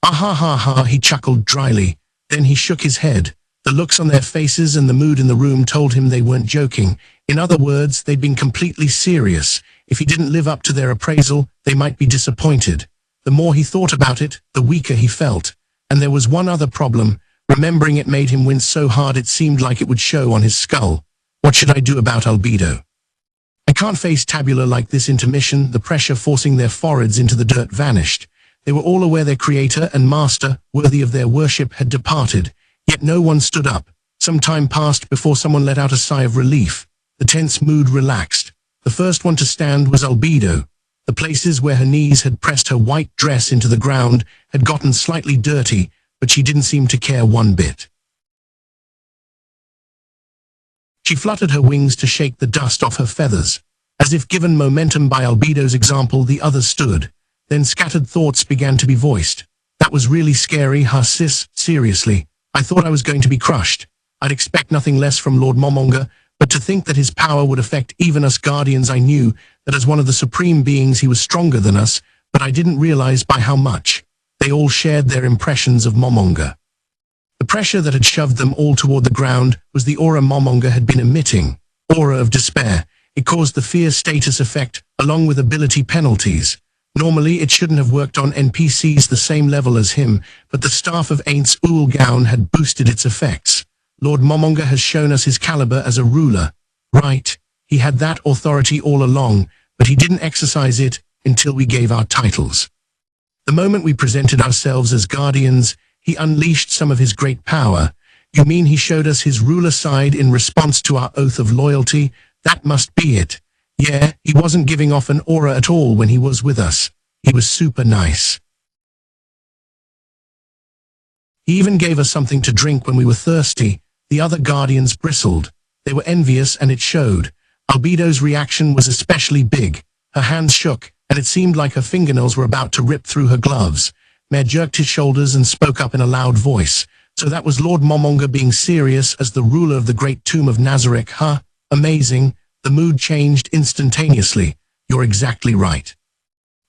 Ah ha ha ha, he chuckled dryly. Then he shook his head. The looks on their faces and the mood in the room told him they weren't joking. In other words, they'd been completely serious. If he didn't live up to their appraisal, they might be disappointed. The more he thought about it, the weaker he felt. And there was one other problem. Remembering it made him wince so hard it seemed like it would show on his skull. What should I do about albedo? I can't face Tabula like this. Intermission, the pressure forcing their foreheads into the dirt vanished. They were all aware their creator and master, worthy of their worship, had departed. Yet no one stood up. Some time passed before someone let out a sigh of relief. The tense mood relaxed. The first one to stand was albedo. The places where her knees had pressed her white dress into the ground had gotten slightly dirty, but she didn't seem to care one bit. She fluttered her wings to shake the dust off her feathers. As if given momentum by albedo's example, the others stood. Then scattered thoughts began to be voiced. That was really scary, huh sis? Seriously. I thought I was going to be crushed. I'd expect nothing less from Lord Momonga, but to think that his power would affect even us Guardians. I knew that as one of the supreme beings he was stronger than us, but I didn't realize by how much. They all shared their impressions of Momonga. The pressure that had shoved them all toward the ground was the aura Momonga had been emitting. Aura of despair. It caused the fear status effect, along with ability penalties. Normally, it shouldn't have worked on NPCs the same level as him, but the staff of Aints Ulgaun had boosted its effects. Lord Momonga has shown us his caliber as a ruler. Right, he had that authority all along, but he didn't exercise it until we gave our titles. The moment we presented ourselves as Guardians, he unleashed some of his great power. You mean he showed us his ruler side in response to our oath of loyalty? That must be it. Yeah, he wasn't giving off an aura at all when he was with us. He was super nice. He even gave us something to drink when we were thirsty. The other Guardians bristled. They were envious, and it showed. Albedo's reaction was especially big. Her hands shook, and it seemed like her fingernails were about to rip through her gloves. Mare jerked his shoulders and spoke up in a loud voice. So that was Lord Momonga being serious as the ruler of the great tomb of Nazareth, huh? Amazing. The mood changed instantaneously. You're exactly right.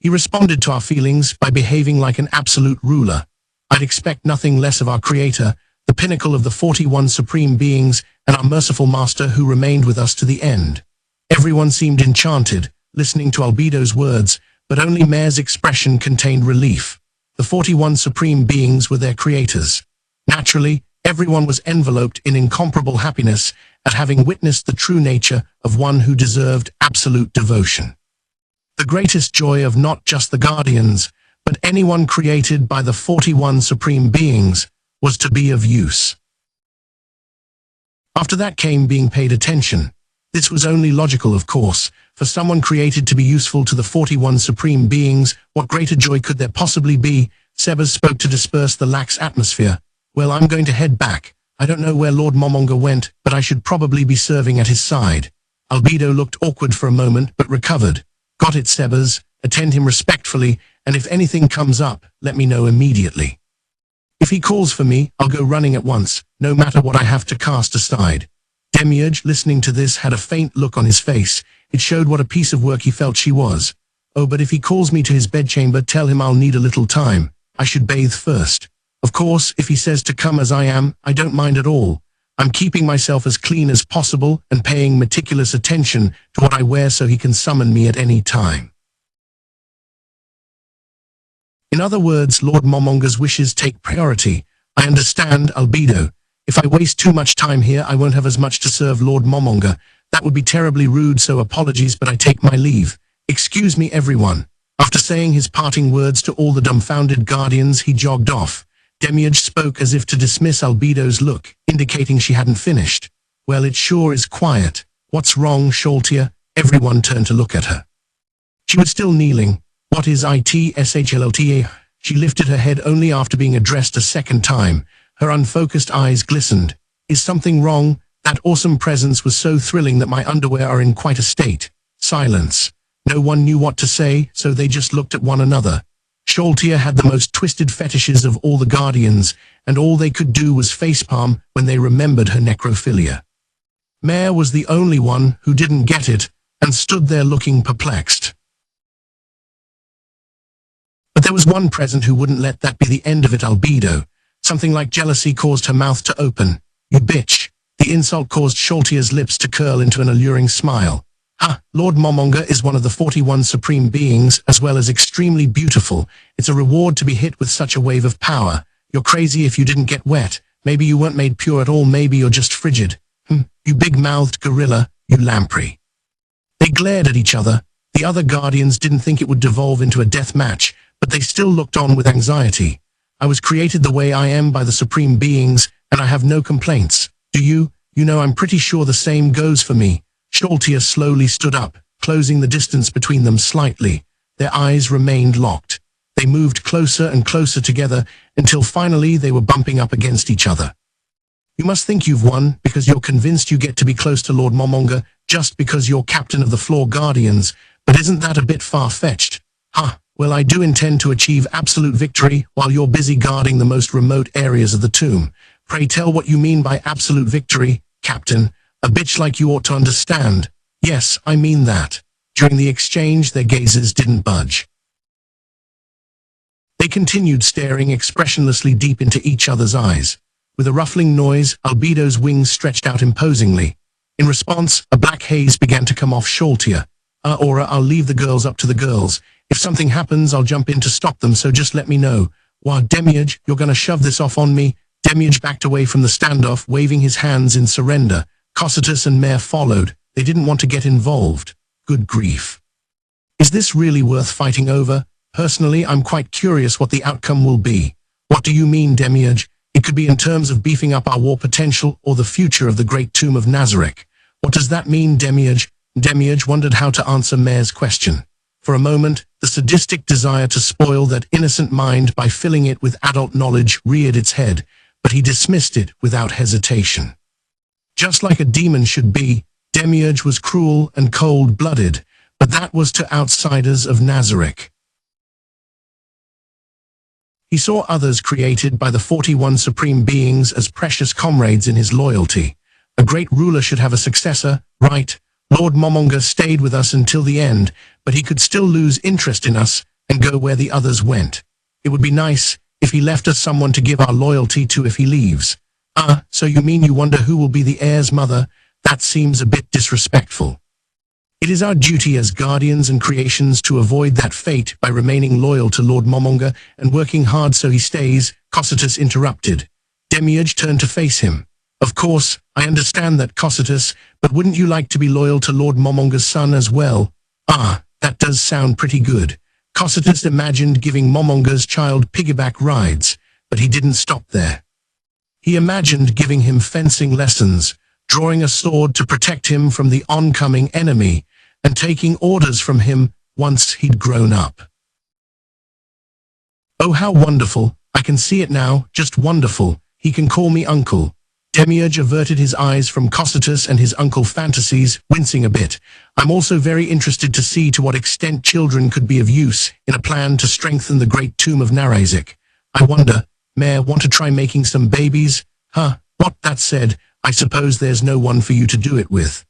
He responded to our feelings by behaving like an absolute ruler. I'd expect nothing less of our creator, the pinnacle of the 41 supreme beings, and our merciful master who remained with us to the end. Everyone seemed enchanted, listening to Albedo's words, but only Mare's expression contained relief. The 41 supreme beings were their creators. Naturally, everyone was enveloped in incomparable happiness at having witnessed the true nature of one who deserved absolute devotion. The greatest joy of not just the Guardians, but anyone created by the 41 supreme beings, was to be of use. After that came being paid attention. This was only logical, of course. For someone created to be useful to the 41 supreme beings, what greater joy could there possibly be? Sebas spoke to disperse the lax atmosphere. Well, I'm going to head back. I don't know where Lord Momonga went, but I should probably be serving at his side. Albedo looked awkward for a moment, but recovered. Got it, Sebas. Attend him respectfully, and if anything comes up, let me know immediately. If he calls for me, I'll go running at once, no matter what I have to cast aside. Demiurge, listening to this, had a faint look on his face. It showed what a piece of work he felt she was. Oh, but if he calls me to his bedchamber, tell him I'll need a little time. I should bathe first. Of course, if he says to come as I am, I don't mind at all. I'm keeping myself as clean as possible and paying meticulous attention to what I wear so he can summon me at any time. In other words, Lord Momonga's wishes take priority. I understand, Albedo. If I waste too much time here, I won't have as much to serve Lord Momonga. That would be terribly rude, so apologies, but I take my leave. Excuse me, everyone. After saying his parting words to all the dumbfounded Guardians, he jogged off. Demiurge spoke as if to dismiss Albedo's look, indicating she hadn't finished. Well, it sure is quiet. What's wrong, Sholtia? Everyone turned to look at her. She was still kneeling. What is it, She lifted her head only after being addressed a second time. Her unfocused eyes glistened. Is something wrong? That awesome presence was so thrilling that my underwear are in quite a state. Silence. No one knew what to say, so they just looked at one another. Sholtia had the most twisted fetishes of all the Guardians, and all they could do was facepalm when they remembered her necrophilia. Mare was the only one who didn't get it, and stood there looking perplexed. But there was one present who wouldn't let that be the end of it. Albedo. Something like jealousy caused her mouth to open. You bitch. The insult caused Sholtia's lips to curl into an alluring smile. Lord Momonga is one of the 41 supreme beings, as well as extremely beautiful. It's a reward to be hit with such a wave of power. You're crazy if you didn't get wet. Maybe you weren't made pure at all, maybe you're just frigid. You big-mouthed gorilla, you lamprey. They glared at each other. The other guardians didn't think it would devolve into a death match, but they still looked on with anxiety. I was created the way I am by the supreme beings, and I have no complaints. Do you? You know, I'm pretty sure the same goes for me. Sholtia slowly stood up, closing the distance between them slightly. Their eyes remained locked. They moved closer and closer together until finally they were bumping up against each other. You must think you've won because you're convinced you get to be close to Lord Momonga just because you're captain of the Floor Guardians, but isn't that a bit far-fetched? Well, I do intend to achieve absolute victory while you're busy guarding the most remote areas of the tomb. Pray tell what you mean by absolute victory, Captain. A bitch like you ought to understand. Yes, I mean that. During the exchange, their gazes didn't budge. They continued staring expressionlessly deep into each other's eyes. With a ruffling noise, Albedo's wings stretched out imposingly. In response, a black haze began to come off Sholtia. Aura, I'll leave the girls up to the girls. If something happens, I'll jump in to stop them, so just let me know. Wah, Demiurge, you're gonna shove this off on me? Demiurge backed away from the standoff, waving his hands in surrender. Cocytus and Mare followed. They didn't want to get involved. Good grief. Is this really worth fighting over? Personally, I'm quite curious what the outcome will be. What do you mean, Demiurge? It could be in terms of beefing up our war potential or the future of the great tomb of Nazareth. What does that mean, Demiurge? Demiurge wondered how to answer Mare's question. For a moment, the sadistic desire to spoil that innocent mind by filling it with adult knowledge reared its head, but he dismissed it without hesitation. Just like a demon should be, Demiurge was cruel and cold-blooded, but that was to outsiders of Nazareth. He saw others created by the 41 supreme beings as precious comrades in his loyalty. A great ruler should have a successor, right? Lord Momonga stayed with us until the end, but he could still lose interest in us and go where the others went. It would be nice if he left us someone to give our loyalty to if he leaves. So you mean you wonder who will be the heir's mother? That seems a bit disrespectful. It is our duty as guardians and creations to avoid that fate by remaining loyal to Lord Momonga and working hard so he stays, Cocytus interrupted. Demiurge turned to face him. Of course, I understand that, Cocytus, but wouldn't you like to be loyal to Lord Momonga's son as well? That does sound pretty good. Cocytus imagined giving Momonga's child piggyback rides, but he didn't stop there. He imagined giving him fencing lessons, drawing a sword to protect him from the oncoming enemy, and taking orders from him once he'd grown up. Oh, how wonderful. I can see it now, just wonderful. He can call me uncle. Demiurge averted his eyes from Cocytus and his uncle fantasies, wincing a bit. I'm also very interested to see to what extent children could be of use in a plan to strengthen the great tomb of Narazek. I wonder, Mare, want to try making some babies? What, that said, I suppose there's no one for you to do it with.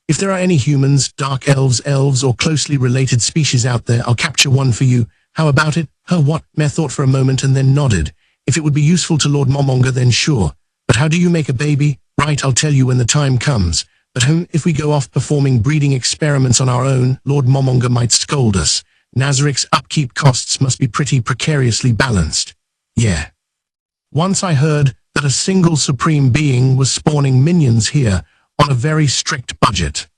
If there are any humans, dark elves, or closely related species out there, I'll capture one for you. How about it? What? Mare thought for a moment and then nodded. If it would be useful to Lord Momonga, then sure. But how do you make a baby? Right, I'll tell you when the time comes. But if we go off performing breeding experiments on our own, Lord Momonga might scold us. Nazareth's upkeep costs must be pretty precariously balanced. Yeah. Once I heard that a single supreme being was spawning minions here on a very strict budget.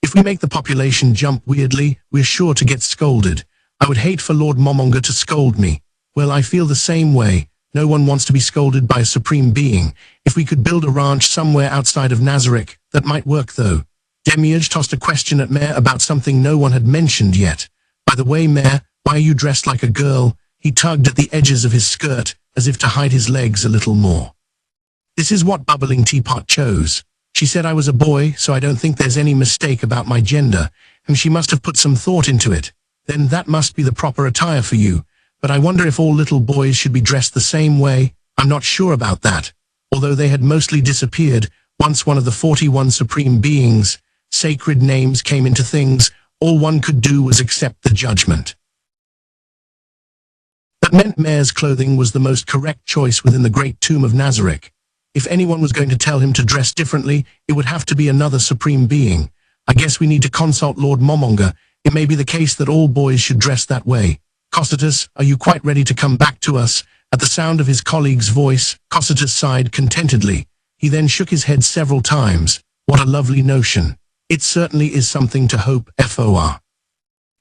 If we make the population jump weirdly, we're sure to get scolded. I would hate for Lord Momonga to scold me. Well, I feel the same way. No one wants to be scolded by a supreme being. If we could build a ranch somewhere outside of Nazareth, that might work though. Demiurge tossed a question at Mare about something no one had mentioned yet. By the way, Mare, why are you dressed like a girl? He tugged at the edges of his skirt, as if to hide his legs a little more. This is what Bubbling Teapot chose. She said I was a boy, so I don't think there's any mistake about my gender, and she must have put some thought into it. Then that must be the proper attire for you. But I wonder if all little boys should be dressed the same way. I'm not sure about that. Although they had mostly disappeared, once one of the 41 supreme beings, sacred names came into things, All one could do was accept the judgment. That meant Mare's clothing was the most correct choice within the great tomb of Nazarick. If anyone was going to tell him to dress differently, it would have to be another supreme being. I guess we need to consult Lord Momonga. It may be the case that all boys should dress that way. Cocytus, are you quite ready to come back to us? At the sound of his colleague's voice, Cocytus sighed contentedly. He then shook his head several times. What a lovely notion. It certainly is something to hope for.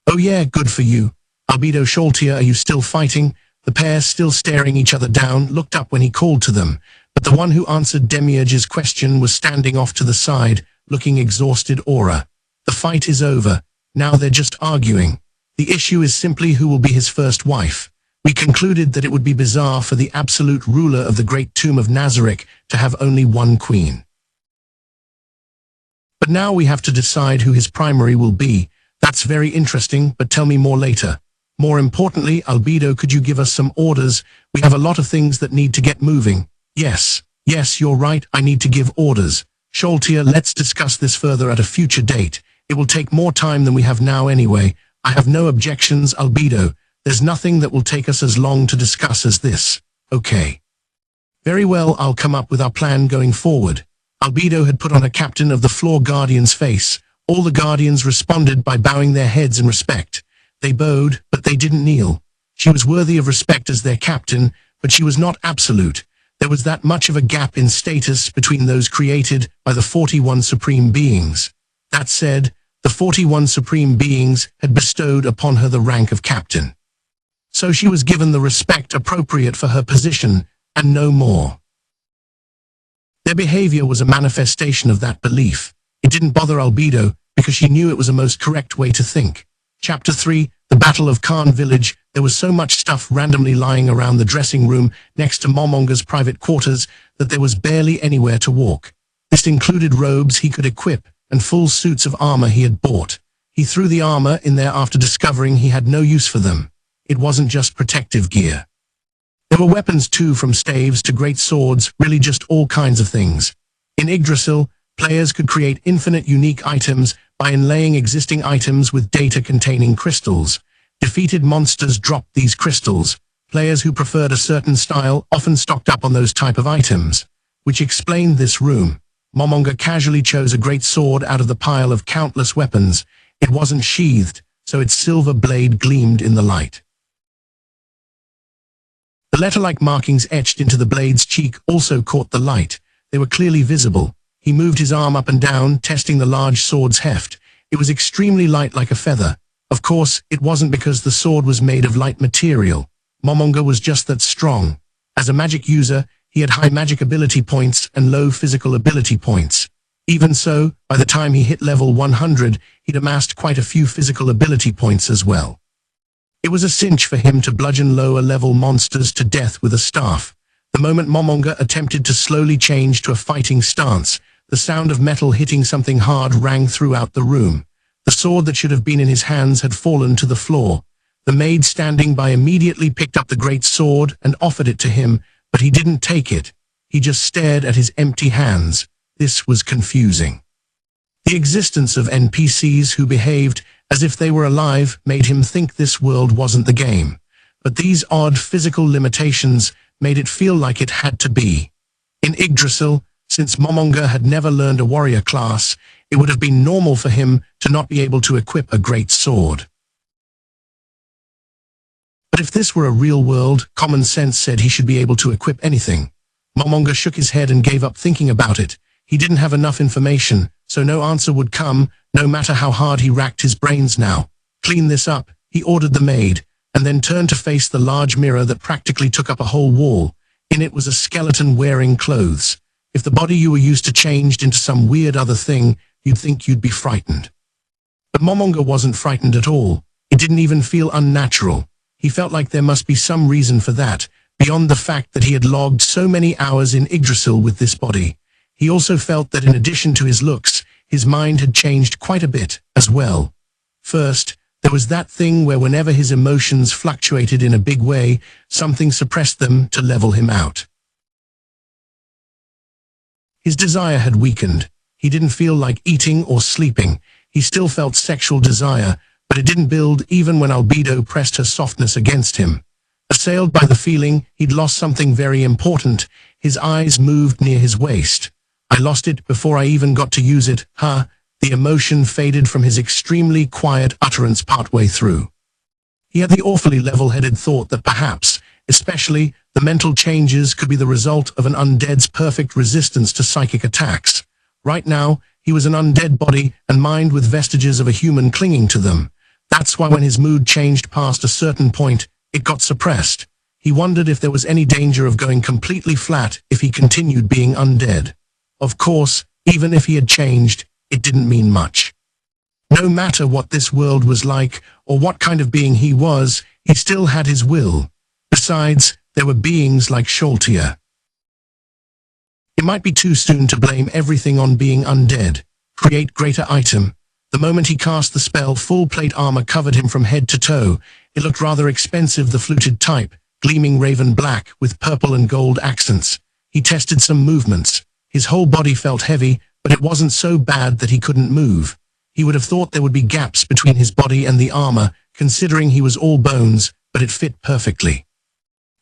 Oh yeah, good for you. Albedo Sholtia, are you still fighting? The pair, still staring each other down, looked up when he called to them, but the one who answered Demiurge's question was standing off to the side, looking exhausted. Aura. The fight is over. Now they're just arguing. The issue is simply who will be his first wife. We concluded that it would be bizarre for the absolute ruler of the great tomb of Nazarick to have only one queen. But now we have to decide who his primary will be. That's very interesting, but tell me more later. More importantly, Albedo, could you give us some orders? We have a lot of things that need to get moving. Yes, you're right, I need to give orders. Sholtia, let's discuss this further at a future date. It will take more time than we have now anyway. I have no objections, Albedo. There's nothing that will take us as long to discuss as this. Okay. Very well, I'll come up with our plan going forward. Albedo had put on a captain of the floor guardian's face. All the guardians responded by bowing their heads in respect. They bowed, but they didn't kneel. She was worthy of respect as their captain, but she was not absolute. There was that much of a gap in status between those created by the 41 supreme beings. That said, the 41 supreme beings had bestowed upon her the rank of captain. So she was given the respect appropriate for her position, and no more. Their behavior was a manifestation of that belief. It didn't bother Albedo, because she knew it was a most correct way to think. Chapter 3, The Battle of Khan Village. There was so much stuff randomly lying around the dressing room next to Momonga's private quarters that there was barely anywhere to walk. This included robes he could equip and full suits of armor he had bought. He threw the armor in there after discovering he had no use for them. It wasn't just protective gear. There were weapons too, from staves to great swords, really just all kinds of things. In Yggdrasil, players could create infinite unique items by inlaying existing items with data-containing crystals. Defeated monsters dropped these crystals. Players who preferred a certain style often stocked up on those type of items, which explained this room. Momonga casually chose a great sword out of the pile of countless weapons. It wasn't sheathed, so its silver blade gleamed in the light. The letter-like markings etched into the blade's cheek also caught the light. They were clearly visible. He moved his arm up and down, testing the large sword's heft. It was extremely light, like a feather. Of course, it wasn't because the sword was made of light material. Momonga was just that strong. As a magic user, he had high magic ability points and low physical ability points. Even so, by the time he hit level 100, he'd amassed quite a few physical ability points as well. It was a cinch for him to bludgeon lower-level monsters to death with a staff. The moment Momonga attempted to slowly change to a fighting stance, the sound of metal hitting something hard rang throughout the room. The sword that should have been in his hands had fallen to the floor. The maid standing by immediately picked up the great sword and offered it to him, but he didn't take it. He just stared at his empty hands. This was confusing. The existence of NPCs who behaved as if they were alive made him think this world wasn't the game. But these odd physical limitations made it feel like it had to be. In Yggdrasil, since Momonga had never learned a warrior class, it would have been normal for him to not be able to equip a great sword. But if this were a real world, common sense said he should be able to equip anything. Momonga shook his head and gave up thinking about it. He didn't have enough information, so no answer would come, no matter how hard he racked his brains now. Clean this up, he ordered the maid, and then turned to face the large mirror that practically took up a whole wall. In it was a skeleton wearing clothes. If the body you were used to changed into some weird other thing, you'd think you'd be frightened. But Momonga wasn't frightened at all. It didn't even feel unnatural. He felt like there must be some reason for that, beyond the fact that he had logged so many hours in Yggdrasil with this body. He also felt that in addition to his looks, his mind had changed quite a bit as well. First, there was that thing where whenever his emotions fluctuated in a big way, something suppressed them to level him out. His desire had weakened. He didn't feel like eating or sleeping. He still felt sexual desire, but it didn't build even when Albedo pressed her softness against him. Assailed by the feeling he'd lost something very important, his eyes moved near his waist. I lost it before I even got to use it, huh? The emotion faded from his extremely quiet utterance partway through. He had the awfully level-headed thought that perhaps, especially, the mental changes could be the result of an undead's perfect resistance to psychic attacks. Right now, he was an undead body and mind with vestiges of a human clinging to them. That's why when his mood changed past a certain point, it got suppressed. He wondered if there was any danger of going completely flat if he continued being undead. Of course, even if he had changed, it didn't mean much. No matter what this world was like, or what kind of being he was, he still had his will. Besides, there were beings like Sholtia. It might be too soon to blame everything on being undead. Create greater item. The moment he cast the spell, full plate armor covered him from head to toe. It looked rather expensive, the fluted type, gleaming raven black with purple and gold accents. He tested some movements. His whole body felt heavy, but it wasn't so bad that he couldn't move. He would have thought there would be gaps between his body and the armor, considering he was all bones, but it fit perfectly.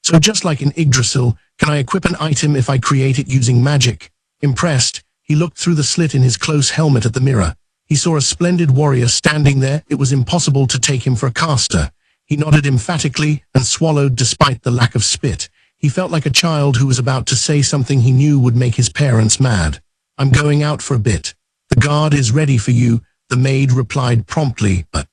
So just like in Yggdrasil, can I equip an item if I create it using magic? Impressed, he looked through the slit in his close helmet at the mirror. He saw a splendid warrior standing there. It was impossible to take him for a caster. He nodded emphatically and swallowed despite the lack of spit. He felt like a child who was about to say something he knew would make his parents mad. I'm going out for a bit. The guard is ready for you, the maid replied promptly, but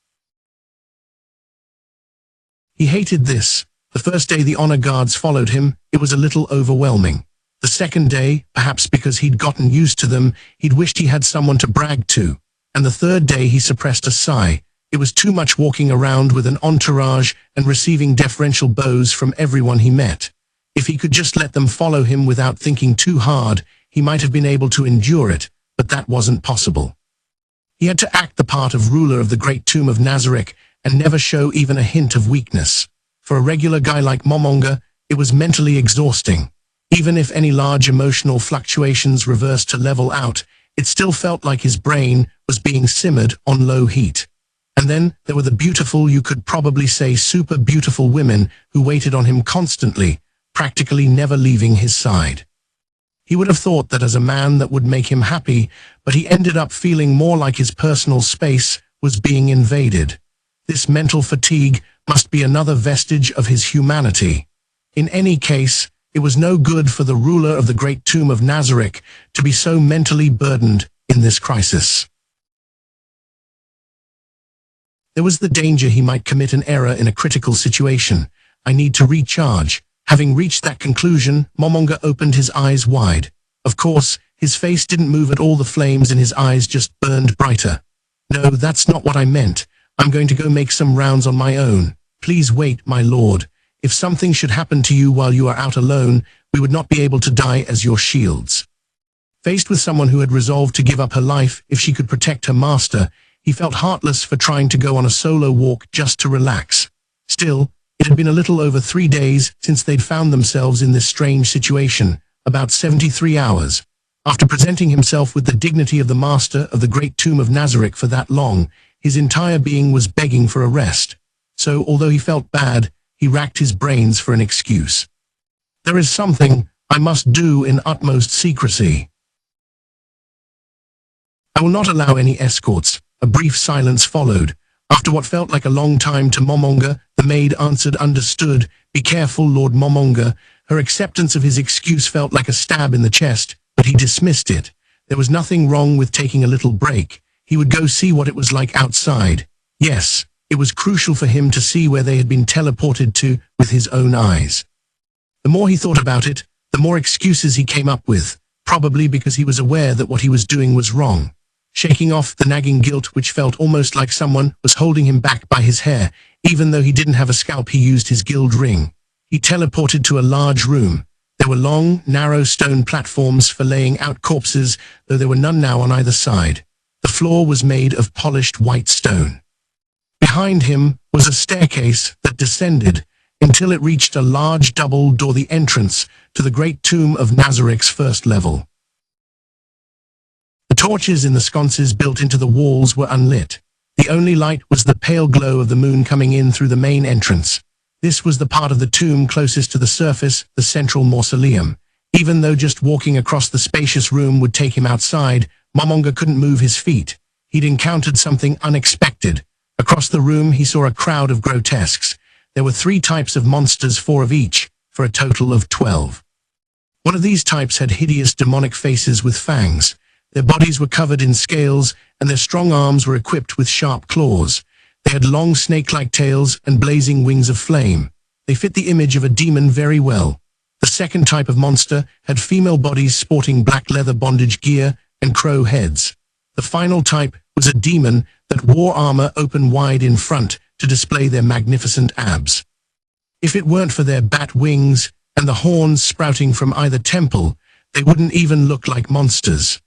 he hated this. The first day the honor guards followed him, it was a little overwhelming. The second day, perhaps because he'd gotten used to them, he'd wished he had someone to brag to. And the third day he suppressed a sigh. It was too much walking around with an entourage and receiving deferential bows from everyone he met. If he could just let them follow him without thinking too hard, he might have been able to endure it, but that wasn't possible. He had to act the part of ruler of the great tomb of Nazarick and never show even a hint of weakness. For a regular guy like Momonga, it was mentally exhausting. Even if any large emotional fluctuations reversed to level out, it still felt like his brain was being simmered on low heat. And then there were the beautiful, you could probably say super beautiful women who waited on him constantly, practically never leaving his side. He would have thought that as a man that would make him happy, but he ended up feeling more like his personal space was being invaded. This mental fatigue must be another vestige of his humanity. In any case, it was no good for the ruler of the great tomb of Nazarick to be so mentally burdened in this crisis. There was the danger he might commit an error in a critical situation. I need to recharge. Having reached that conclusion, Momonga opened his eyes wide. Of course, his face didn't move at all, the flames in his eyes just burned brighter. No, that's not what I meant. I'm going to go make some rounds on my own. Please wait, my lord. If something should happen to you while you are out alone, we would not be able to die as your shields. Faced with someone who had resolved to give up her life if she could protect her master, he felt heartless for trying to go on a solo walk just to relax. Still, it had been a little over 3 days since they'd found themselves in this strange situation, about 73 hours. After presenting himself with the dignity of the master of the great tomb of Nazarick for that long, his entire being was begging for a rest. So, although he felt bad, he racked his brains for an excuse. There is something I must do in utmost secrecy. I will not allow any escorts. A brief silence followed. After what felt like a long time to Momonga, the maid answered, understood. Be careful, Lord Momonga. Her acceptance of his excuse felt like a stab in the chest, but he dismissed it. There was nothing wrong with taking a little break. He would go see what it was like outside. Yes, it was crucial for him to see where they had been teleported to with his own eyes. The more he thought about it, the more excuses he came up with, probably because he was aware that what he was doing was wrong. Shaking off the nagging guilt which felt almost like someone was holding him back by his hair, even though he didn't have a scalp, he used his guild ring. He teleported to a large room. There were long, narrow stone platforms for laying out corpses, though there were none now on either side. The floor was made of polished white stone. Behind him was a staircase that descended until it reached a large double door, the entrance to the great tomb of Nazarick's first level. The torches in the sconces built into the walls were unlit. The only light was the pale glow of the moon coming in through the main entrance. This was the part of the tomb closest to the surface, the central mausoleum. Even though just walking across the spacious room would take him outside, Momonga couldn't move his feet. He'd encountered something unexpected. Across the room, he saw a crowd of grotesques. There were 3 types of monsters, 4 of each, for a total of 12. One of these types had hideous demonic faces with fangs. Their bodies were covered in scales, and their strong arms were equipped with sharp claws. They had long snake-like tails and blazing wings of flame. They fit the image of a demon very well. The second type of monster had female bodies sporting black leather bondage gear and crow heads. The final type was a demon that wore armor open wide in front to display their magnificent abs. If it weren't for their bat wings and the horns sprouting from either temple, they wouldn't even look like monsters.